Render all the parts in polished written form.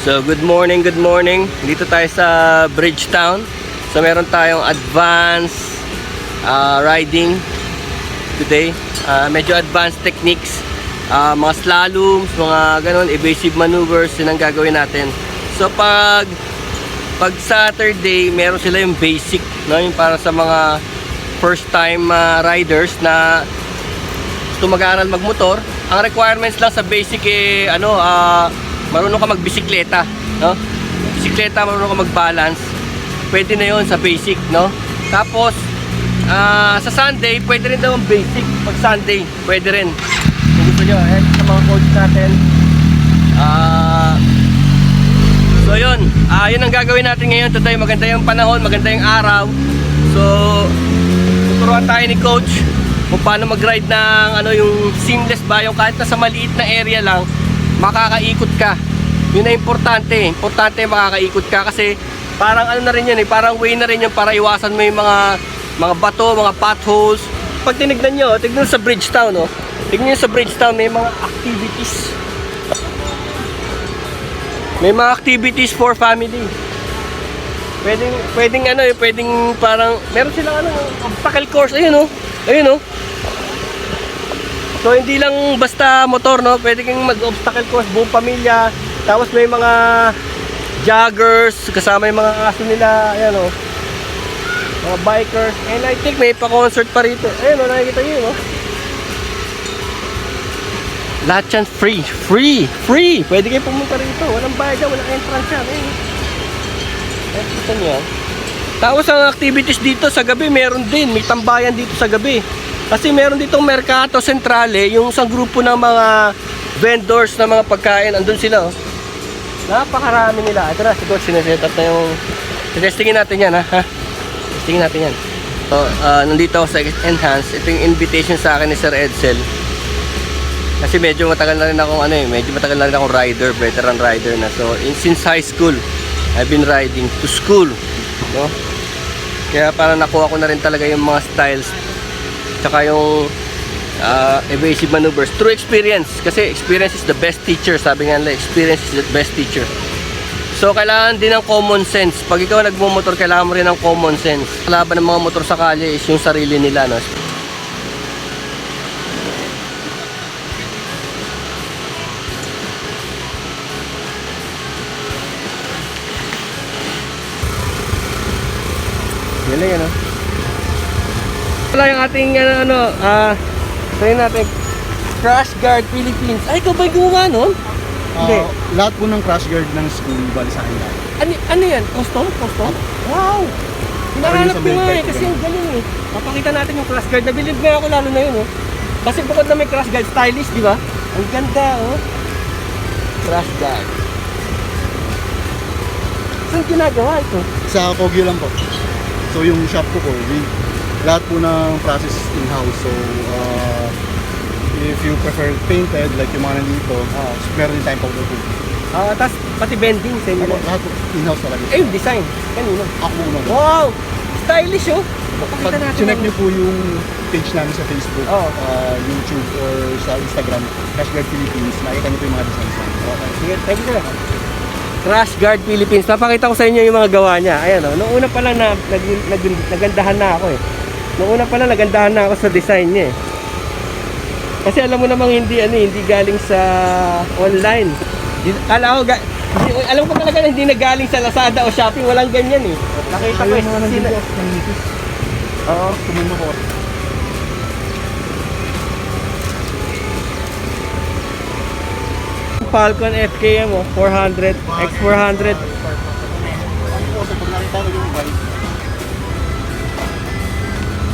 So good morning, good morning. Dito tayo sa Bridgetown. So meron tayong advanced riding today. Medyo advanced techniques, mga slaloms, mga ganun, evasive maneuvers, yun ang gagawin natin. So pag Saturday, meron sila yung basic, no? Yung para sa mga first time riders na gusto mag-aaral magmotor. Ang requirements lang sa basic marunong ka magbisikleta, no? Bisikleta, marunong ka mag-balance. Pwede na 'yon sa basic, no? Tapos sa Sunday, pwede rin daw ang basic. Pag Sunday, pwede rin. Kung gusto nyo, sa mga coach natin. So yun, yun ang gagawin natin ngayon today. Maganda yung panahon, maganda yung araw. So tuturuan tayo ni coach kung paano mag-ride ng yung seamless ba, yung kahit nasa maliit na area lang makakaikot ka. Yun na importante. Importante makakaikot ka kasi parang na rin yun parang way na rin yun para iwasan mo yung mga bato, mga potholes. Pag tinignan nyo, tignan sa Bridgetown, no? Tignan nyo sa Bridgetown, may mga activities. May mga activities for family. Pwedeng parang meron silang obstacle course. Ayun, ayun. So hindi lang basta motor, no? Pwede kang mag-obstacle course buong pamilya. Tapos may mga joggers kasama yung mga aso nila, ayan mga bikers. And I think may pa-concert pa rito. Ayun, nakikita niyo, lahat yan free. Pwede kayo pumunta rito. Walang bayad, walang entrance yan. Nakikita niyo. Tapos ang activities dito sa gabi, meron din. May tambayan dito sa gabi. Kasi meron ditong Mercato Centrale, yung isang grupo ng mga vendors na mga pagkain, andun sila, napakarami nila. Ito na, siguro sineset up na yung testingin natin yan, ha? Testingin natin yan. So, nandito ako sa Enhance. Ito yung invitation sa akin ni Sir Edsel. Kasi medyo matagal na rin akong rider, veteran rider na. So, since high school, I've been riding to school, no? Kaya parang nakuha ko na rin talaga yung mga styles tsaka yung evasive maneuvers through experience. Kasi experience is the best teacher. Sabi nga nila, experience is the best teacher. So kailangan din ng common sense. Pag ikaw nagmumotor, kailangan mo rin ng common sense. Kalaban ng mga motor sa kalye is yung sarili nila, no? Galing, ano? Wala yung ating try natin Crash Guard Philippines. Ay, ikaw ba'y gumawa nun? Hindi. Lahat po ng crash guard ng school bali sa akin lahat. Ano yan? Custom? Wow! Hinahanap ko nga kasi ang galing Papakita natin yung crash guard. Nabilib nga ako lalo na yun Kasi bukod na may crash guard, stylish, di ba? Ang ganda Crash guard. Saan ginagawa ito? Sa Kogyo lang po. So yung shop ko lahat po ng process in-house. So if you prefer painted like yung mga nandito, meron din tayong powder coat. Tapos pati bending sa inyo. Lahat po in-house talaga. Yung design. Kanino? Ako muna. Wow! Stylish Pag chinek nyo po yung page namin sa Facebook, YouTube, or sa Instagram, Crash Guard Philippines, makikita nyo po yung mga designs namin. Okay. Sige, thank you sir. Crash Guard Philippines. Papakita ko sa inyo yung mga gawa niya. Ayan noong una pa lang nagandahan na ako Noong una pa lang nagandahan na ako sa design niya Kasi alam mo namang hindi galing sa online. Alam ko talaga na hindi nagaling sa Lazada o Shopee, walang ganyan Nakita ko Oo, tumulong ko. Falcon FKM 400 X400.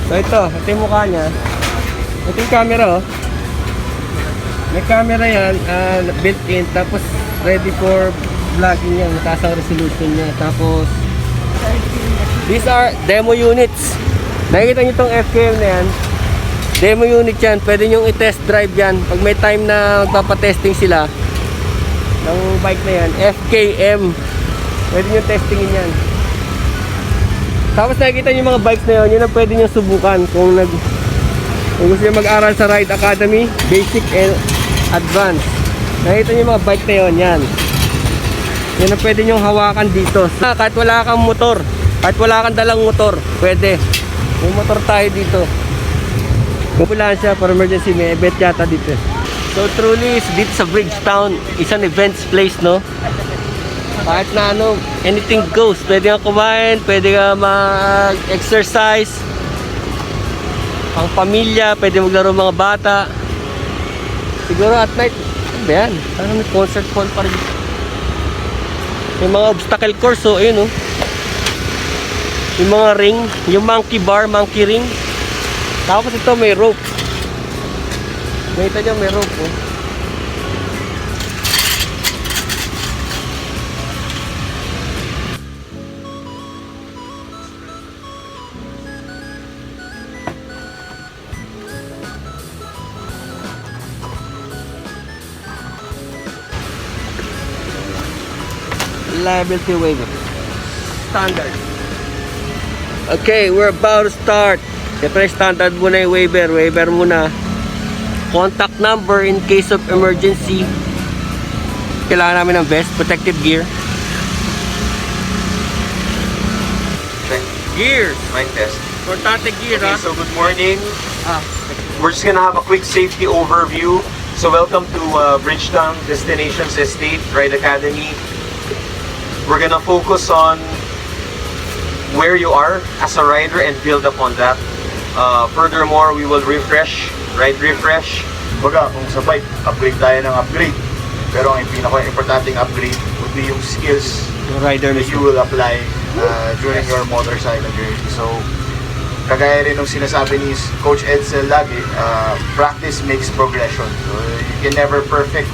So ito yung mukha niya. Ito yung camera May camera yan, built-in, tapos ready for vlogging yan, mataas ang resolution niya. Tapos these are demo units. Nakikita niyo itong FKM na yan, demo unit yan. Pwede nyo i-test drive yan pag may time na magpapatesting sila ng bike na yan. FKM, pwede nyo testingin yan. Tapos nakikita nyo yung mga bikes na yun ang pwede nyo subukan kung gusto nyo mag-aral sa Ride Academy, Basic and Advanced. Nakikita nyo yung mga bike na yun, yan. Yan ang pwede nyong hawakan dito. Kahit wala kang motor, kahit wala kang dalang motor, pwede. May motor tayo dito. Ambulansya for emergency, may event yata dito. So truly, dito sa Bridgetown, isang events place, no? Kahit na ano, anything goes. Pwede kang kumain, pwede kang mag-exercise. Pang pamilya, pwede maglaro mga bata. Siguro at night, ano ba yan? Parang may concert hall pa rin. May mga obstacle course, so ayun, oh. Yung mga ring, yung monkey bar, monkey ring. Tapos ito may rope. Nakita nyo, may rope, oh. Liability waiver. Standard. Okay, we're about to start. Siyempre, standard muna yung waiver. Waiver muna. Contact number in case of emergency. Kailangan namin ng vest, protective gear. Gears. Mic test. Importante gear, Okay, ha? so good morning. Ah. We're just gonna have a quick safety overview. So welcome to Bridgetown Destinations Estate Ride Academy. We're gonna focus on where you are as a rider and build upon that. Furthermore, we will ride refresh. Baga, kung sa bike, upgrade tayo ng upgrade. Pero ang pinaka-importanting upgrade would be yung skills Yung rider that you mismo. will apply during your motorcycle journey. So, kagaya rin nung sinasabi ni Coach Edsel lagi, practice makes progression. So, you can never perfect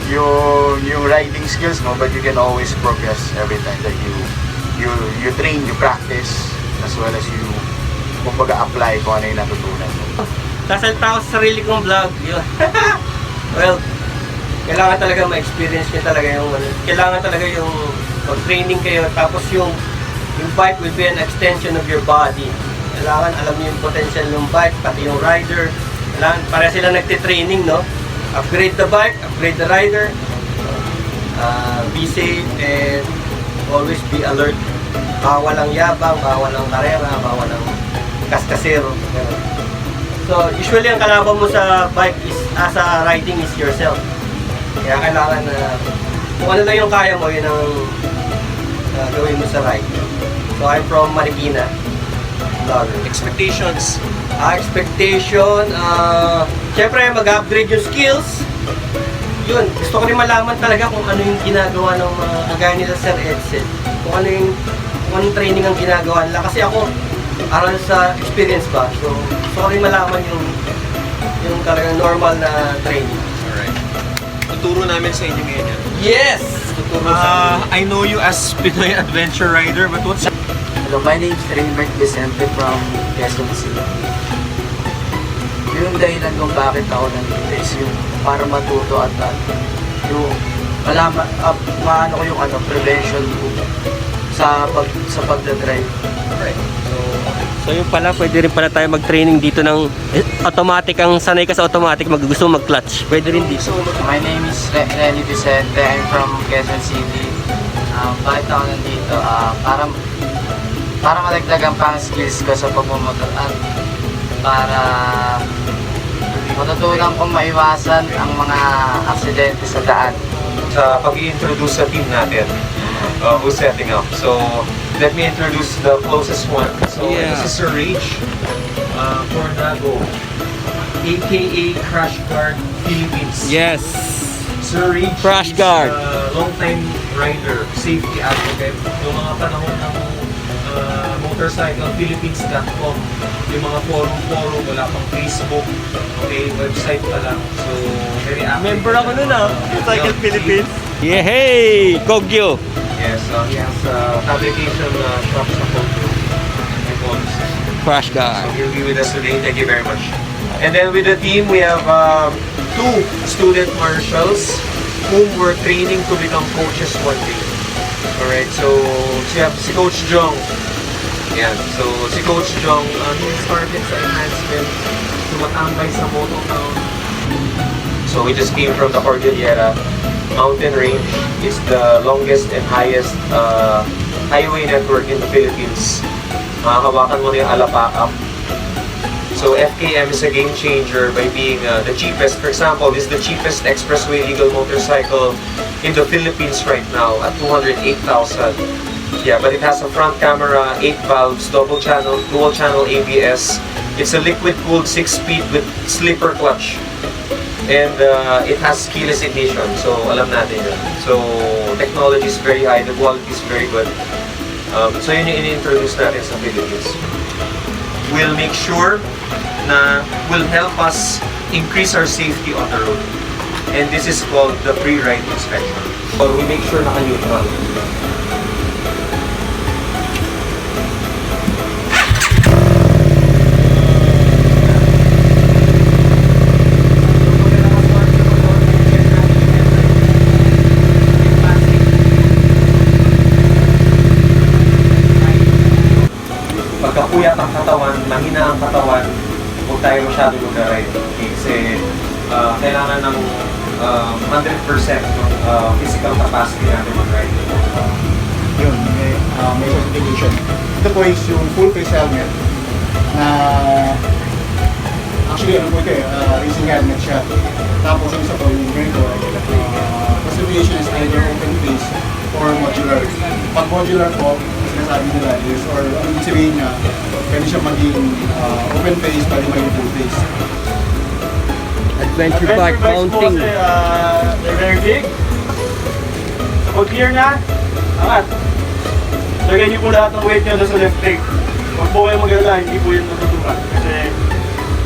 yung riding skills mo, but you can always progress every time that you train, you practice, as well as you kumbaga apply kung ano yung natutunan mo. Sasalta ako sa sarili kong vlog. Yun. Well, kailangan talaga ma-experience nyo talaga yung ano. Kailangan talaga yung mag-training kayo. Tapos yung bike will be an extension of your body. Kailangan alam nyo yung potential ng bike, pati yung rider. Kailangan, para sila nagtitraining, no? Upgrade the bike, upgrade the rider. Be safe and always be alert. Bawal ang yabang, bawal ang karera, bawal ang kaskasero. Ganun. So, usually ang kalaban mo sa bike is, sa riding is yourself. Kaya kailangan na, kung ano lang yung kaya mo, yun ang gawin mo sa ride. So, I'm from Marikina. Expectations. Expectation, syempre mag-upgrade yung skills. Yun, gusto ko rin malaman talaga kung ano yung ginagawa ng mga kagaya nila Sir Edsel. Kung anong training ang ginagawa nila. Kasi ako, aral sa experience ba. So, gusto ko rin malaman yung talagang normal na training. Alright. Tuturo namin sa inyo ngayon yan. Yes! Tuturo sa I know you as Pinoy Adventure Rider, but what's Hello, my name is Raymond Vicente from Quezon City. Yung dahilan kung bakit ako nandito is yung para matuto at yung malaman, maano ko yung prevention ko sa pagdadrive. Alright. So yun pala, pwede rin pala tayo mag-training dito ng automatic. Ang sanay ka sa automatic, gusto mo mag-clutch. Pwede rin dito. My name is Renny Vicente. I'm from Quezon City. Bakit ako nandito? Para madagdagan pa ang skills ko sa pagmumotor at para matutunan kong maiwasan ang mga aksidente sa daan. sa pag-i-introduce sa team natin who's setting up. So, let me introduce the closest one. So, Yeah. this is Sir Rage Tornago, aka Crash Guard Philippines. Yes! Sir Rage Crash is Guard. a long-time rider, safety advocate. Yung mga panahon ng motorcyclephilippines.com, yung mga forum, wala pang Facebook, okay, website pa lang. So, very active. Member ako nun, Cycle Philippines. Yeah, hey! Kogyo! Yes, he has fabrication shop sa Tokyo. Crash So guard. he'll be with us today. Thank you very much. And then with the team, we have two student marshals whom we're training to become coaches one day. Alright, so si Coach Jong. Yan. So si Coach Jong, he started sa enhancement, tumatambay sa Mototown. So we just came from the Cordillera. mountain range. It's the longest and highest highway network in the Philippines. Hawakan mo na yung Alapaap. So FKM is a game changer by being the cheapest. For example, this is the cheapest expressway legal motorcycle in the Philippines right now at 208,000. Yeah, but it has a front camera, 8 valves, double channel, dual channel ABS. It's a liquid cooled 6-speed with slipper clutch. And it has keyless ignition. So alam natin yun. So technology is very high, the quality is very good. So yun yung in-introduce natin sa Philippines. We'll make sure na will help us increase our safety on the road. And this is called the pre-ride inspection. Or we make sure naka-neutral. Pagkapuyat ang katawan, mahina ang katawan, huwag tayo masyadong mag-ride. Okay? Kasi kailangan ng 100% ng physical capacity natin mag-ride. Yun, may certification. Ito po is yung full face helmet na actually ano po ito racing helmet siya. Tapos yung isa po yung ganito, classification is either open face or modular. Pag modular po, sinasabi nila is, or ano yung sabihin niya, pwede siya maging open face, pwede maging full face. Adventure bike mounting. They're very big. Kapag clear na, angat. Lagay niyo po lahat ng weight niyo doon sa left leg. Huwag po kayo mag-alala, hindi po yun natutukan. Kasi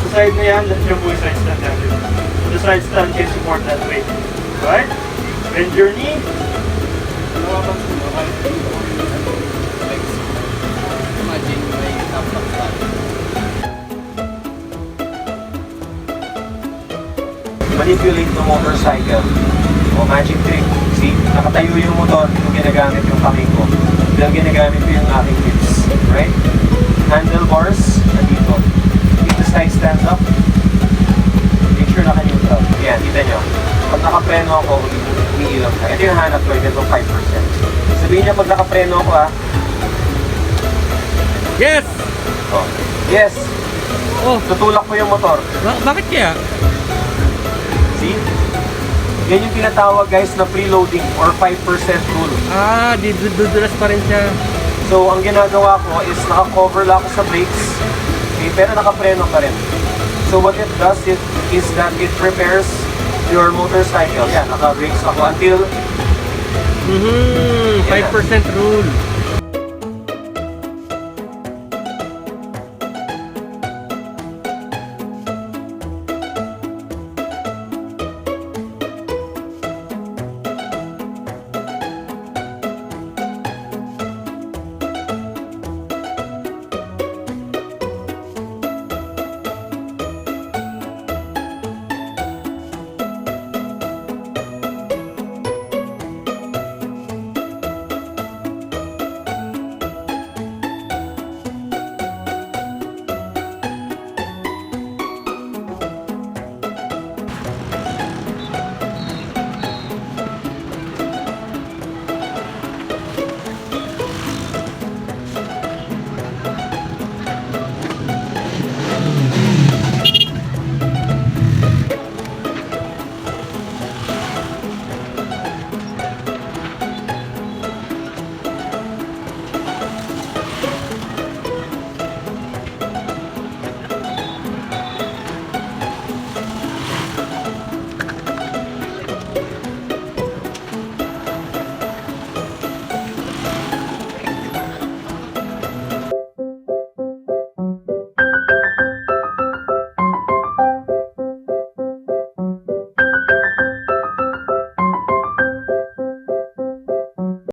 sa side na yan, yun po yung side stand natin. So the side stand can support that weight. Right? Bend your knee. Imagine may tapak pa. Manipulate the motorcycle. O magic trick. See, nakatayo yung motor, ito ginagamit yung kamay ko. Dahil ginagamit ko yung aking hips. Right? Handlebars, nandito. If the side stands up, make sure naka-neutral. Yan, kita nyo. Pag nakapreno ako, umiilang ka. Ito yung hanap ko, ito 5%. Sabihin niya pag nakapreno ako Yes! Oh. Yes! Oh, Tutulak ko yung motor. bakit kaya? See? Yan yung tinatawag guys na preloading or 5% rule. Dudulas pa rin siya. So, ang ginagawa ko is naka-cover lang ako sa brakes. Okay, pero nakapreno pa rin. So, what it does is that it prepares your motorcycle. Yan, naka-brakes ako until 5% rule.